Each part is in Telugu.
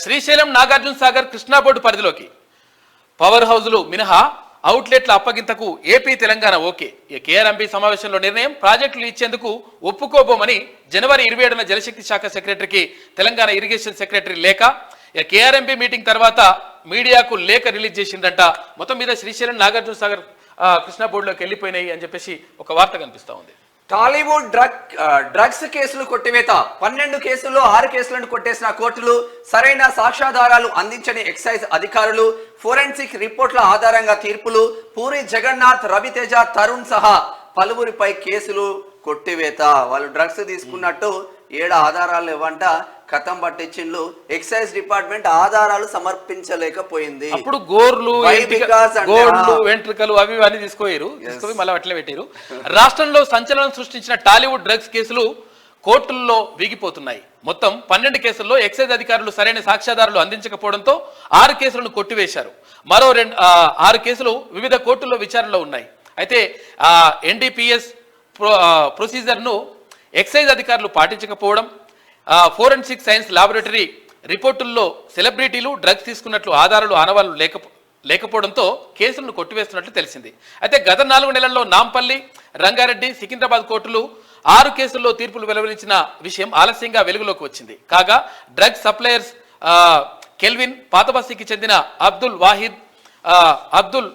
శ్రీశైలం నాగార్జున సాగర్ కృష్ణా బోర్డు పరిధిలోకి పవర్ హౌజులు మినహా అవుట్లెట్ల అప్పగింతకు ఏపీ తెలంగాణ ఓకే. కేఆర్ఎంపీ సమావేశంలో నిర్ణయం ప్రాజెక్టులు ఇచ్చేందుకు ఒప్పుకోబోమని జనవరి 27న జలశక్తి శాఖ సెక్రటరీకి తెలంగాణ ఇరిగేషన్ సెక్రటరీ లేఖ. కేఆర్ఎంపీ మీటింగ్ తర్వాత మీడియాకు లేఖ రిలీజ్ చేసిందంట. మొత్తం మీద శ్రీశైలం నాగార్జున సాగర్ కృష్ణా బోర్డులోకి వెళ్ళిపోయినాయి అని చెప్పేసి ఒక వార్త కనిపిస్తూ ఉంది. టాలీవుడ్ డ్రగ్స్ కేసులు కొట్టివేత. 12 కేసుల్లో 6 కేసులను కొట్టేసిన కోర్టులు, సరైన సాక్ష్యాధారాలు అందించని ఎక్సైజ్ అధికారులు, ఫోరెన్సిక్ రిపోర్ట్ల ఆధారంగా తీర్పులు, పూరి జగన్నాథ్, రవితేజ, తరుణ్ సహా పలువురిపై కేసులు కొట్టివేత. వాళ్ళు డ్రగ్స్ తీసుకున్నట్టు 7 ఆధారాలు ఇవ్వంట, కథం పట్టించిండ్లు. ఎక్సైజ్ డిపార్ట్మెంట్ ఆధారాలు సమర్పించలేకపోయింది. అప్పుడు గోర్లు వెంట్రుకలు అవి అన్ని తీసుకుపోయి మళ్ళీ అట్లే పెట్టారు. రాష్ట్రంలో సంచలనం సృష్టించిన టాలీవుడ్ డ్రగ్స్ కేసులు కోర్టుల్లో వీగిపోతున్నాయి. మొత్తం 12 కేసుల్లో ఎక్సైజ్ అధికారులు సరైన సాక్ష్యాధారాలు అందించకపోవడంతో 6 కేసులను కొట్టివేశారు. మరో 6 కేసులు వివిధ కోర్టుల్లో విచారణలో ఉన్నాయి. అయితే ఎన్డీపీఎస్ ప్రొసీజర్ను ఎక్సైజ్ అధికారులు పాటించకపోవడం, ఫోరెన్సిక్ సైన్స్ ల్యాబొరేటరీ రిపోర్టుల్లో సెలబ్రిటీలు డ్రగ్స్ తీసుకున్నట్లు ఆధారాలు ఆనవాళ్లు లేకపోవడంతో కేసులను కొట్టివేస్తున్నట్లు తెలిసింది. అయితే గత 4 నెలల్లో నాంపల్లి, రంగారెడ్డి, సికింద్రాబాద్ కోర్టులు 6 కేసుల్లో తీర్పులు వెలువరించిన విషయం ఆలస్యంగా వెలుగులోకి వచ్చింది. కాగా డ్రగ్స్ సప్లయర్స్ కెల్విన్, పాతబస్తీకి చెందిన అబ్దుల్ వాహిద్, అబ్దుల్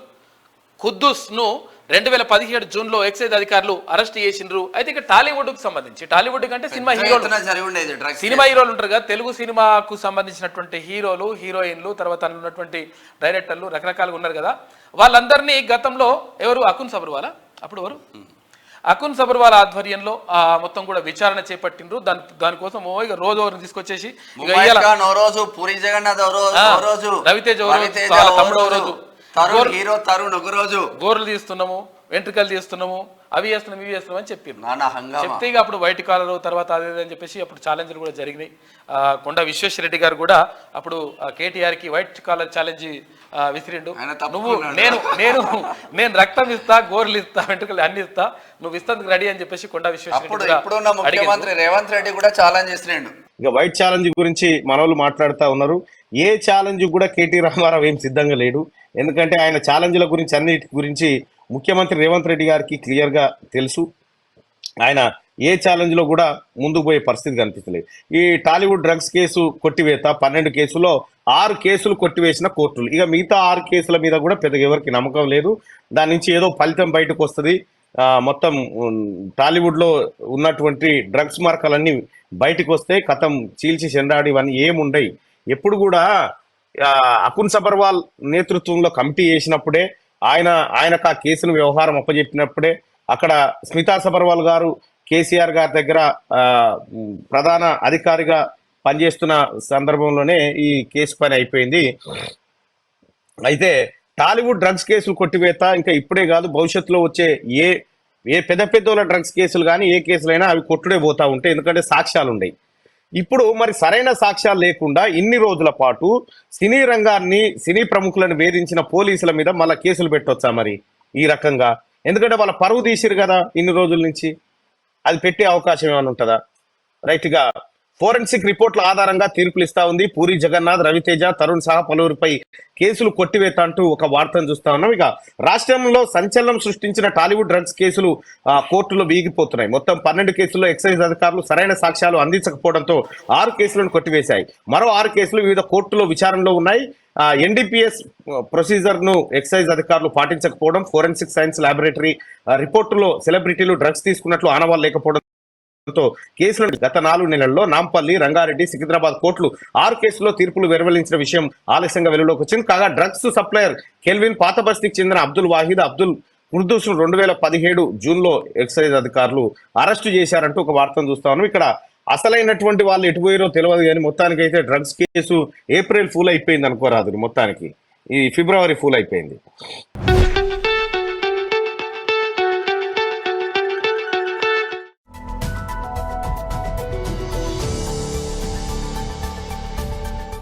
ఖుద్దూస్ను 2017 జూన్లో ఎక్సైజ్ అధికారులు అరెస్ట్ చేసిండ్రు. అయితే ఇక టాలీవుడ్కు సంబంధించి, టాలీవుడ్ అంటే సినిమా హీరోలు ఉంటారు కదా, తెలుగు సినిమాకు సంబంధించినటువంటి హీరోలు, హీరోయిన్లు, తర్వాత ఉన్నటువంటి డైరెక్టర్లు రకరకాలుగా ఉన్నారు కదా, వాళ్ళందరినీ గతంలో ఎవరు అకున్ సబర్వాలా, అప్పుడు ఎవరు అకున్ సబర్వాల్ ఆధ్వర్యంలో మొత్తం కూడా విచారణ చేపట్టిండ్రు. దానికోసం ఇక రోజు తీసుకొచ్చేసి రవితేజ తమ్ముడు రోజు గోర్లు తీస్తున్నాము, వెంట్రుకలు తీస్తున్నాము, అవి చేస్తున్నాం, ఇవి చేస్తున్నాం అని చెప్తే ఇక అప్పుడు వైట్ కాలర్ తర్వాత అదే అని చెప్పేసి అప్పుడు ఛాలెంజ్లు కూడా జరిగినాయి. కొండా విశ్వేశ్వరరెడ్డి గారు కూడా అప్పుడు కేటీఆర్ కి వైట్ కాలర్ ఛాలెంజ్ విసిరిండు. నువ్వు నేను రక్తం ఇస్తా, గోర్లు ఇస్తా, వెంట్రుకలు అన్ని ఇస్తా, నువ్వు ఇస్తందుకు రెడీ అని చెప్పేసి కొండా విశ్వేశ్వరరెడ్డి ముఖ్యమంత్రి రేవంత్ రెడ్డి కూడా ఛాలెంజ్ చేసిండు. ఇక వైట్ ఛాలెంజ్ గురించి మనోళ్ళు మాట్లాడుతూ ఉన్నారు. ఏ ఛాలెంజ్ కూడా కేటీ రామారావు ఏం సిద్ధంగా లేడు. ఎందుకంటే ఆయన ఛాలెంజ్ల గురించి అన్నిటి గురించి ముఖ్యమంత్రి రేవంత్ రెడ్డి గారికి క్లియర్గా తెలుసు. ఆయన ఏ ఛాలెంజ్లో కూడా ముందుకు పోయే పరిస్థితి కనిపించలేదు. ఈ టాలీవుడ్ డ్రగ్స్ కేసు కొట్టివేత, 12 కేసులో 6 కేసులు కొట్టివేసిన కోర్టులు. ఇక మిగతా 6 కేసుల మీద కూడా పెద్దగా ఎవరికి నమ్మకం లేదు. దాని నుంచి ఏదో ఫలితం బయటకు వస్తుంది. మొత్తం టాలీవుడ్లో ఉన్నటువంటి డ్రగ్స్ మార్కలన్నీ బయటకు వస్తే కథం చీల్చి చెండాడి ఇవన్నీ ఏముండయి. ఎప్పుడు కూడా అకున్ సబర్వాల్ నేతృత్వంలో కమిటీ చేసినప్పుడే, ఆయనకు ఆ కేసును వ్యవహారం అప్పచెప్పినప్పుడే అక్కడ స్మితా సబర్వాల్ గారు కేసీఆర్ గారి దగ్గర ప్రధాన అధికారిగా పనిచేస్తున్న సందర్భంలోనే ఈ కేసు పని అయిపోయింది. అయితే టాలీవుడ్ డ్రగ్స్ కేసులు కొట్టివేత ఇంకా ఇప్పుడే కాదు, భవిష్యత్తులో వచ్చే ఏ పెద్ద డ్రగ్స్ కేసులు కానీ ఏ కేసులైనా అవి కొట్టుడే పోతా ఉంటాయి. ఎందుకంటే సాక్ష్యాలు ఉన్నాయి. ఇప్పుడు మరి సరైన సాక్ష్యాలు లేకుండా ఇన్ని రోజుల పాటు సినీ రంగాన్ని, సినీ ప్రముఖులను వేధించిన పోలీసుల మీద మళ్ళీ కేసులు పెట్టొచ్చా మరి ఈ రకంగా? ఎందుకంటే వాళ్ళ పరువు తీసిరు కదా ఇన్ని రోజుల నుంచి, అది పెట్టే అవకాశం ఏమైనా ఉంటుందా? రైట్గా ఫోరెన్సిక్ రిపోర్ట్ల ఆధారంగా తీర్పులు ఇస్తా ఉంది. పూరి జగన్నాథ్, రవితేజ, తరుణ్ సహా పలువురిపై కేసులు కొట్టివేత అంటూ ఒక వార్తను చూస్తా ఉన్నాం. ఇక రాష్ట్రంలో సంచలనం సృష్టించిన టాలీవుడ్ డ్రగ్స్ కేసులు కోర్టులో వీగిపోతున్నాయి. మొత్తం 12 కేసుల్లో ఎక్సైజ్ అధికారులు సరైన సాక్ష్యాలు అందించకపోవడంతో 6 కేసులను కొట్టివేశాయి. మరో 6 కేసులు వివిధ కోర్టులో విచారణలో ఉన్నాయి. ఎన్డీపీఎస్ ప్రొసీజర్ ను ఎక్సైజ్ అధికారులు పాటించకపోవడం, ఫోరెన్సిక్ సైన్స్ ల్యాబొరేటరీ రిపోర్టులో సెలబ్రిటీలు డ్రగ్స్ తీసుకున్నట్లు ఆనవాళ్లు లేకపోవడం తో కేసులను గత 4 నెలల్లో నాంపల్లి, రంగారెడ్డి, సికింద్రాబాద్ కోర్టులు 6 కేసుల్లో తీర్పులు వెలువరించిన విషయం ఆలస్యంగా వెలుగులోకి వచ్చింది. కాగా డ్రగ్స్ సప్లయర్ కెల్విన్, పాతబస్తీకి చెందిన అబ్దుల్ వాహిద్, అబ్దుల్ ఖుద్దూస్ను 2017 జూన్లో ఎక్సైజ్ అధికారులు అరెస్టు చేశారంటూ ఒక వార్తను చూస్తా ఉన్నాం. ఇక్కడ అసలైనటువంటి వాళ్ళు ఎటుపోయారో తెలియదు కానీ మొత్తానికి అయితే డ్రగ్స్ కేసు ఏప్రిల్ ఫూల్ అయిపోయింది అనుకోరాదు, మొత్తానికి ఈ ఫిబ్రవరి ఫూల్ అయిపోయింది.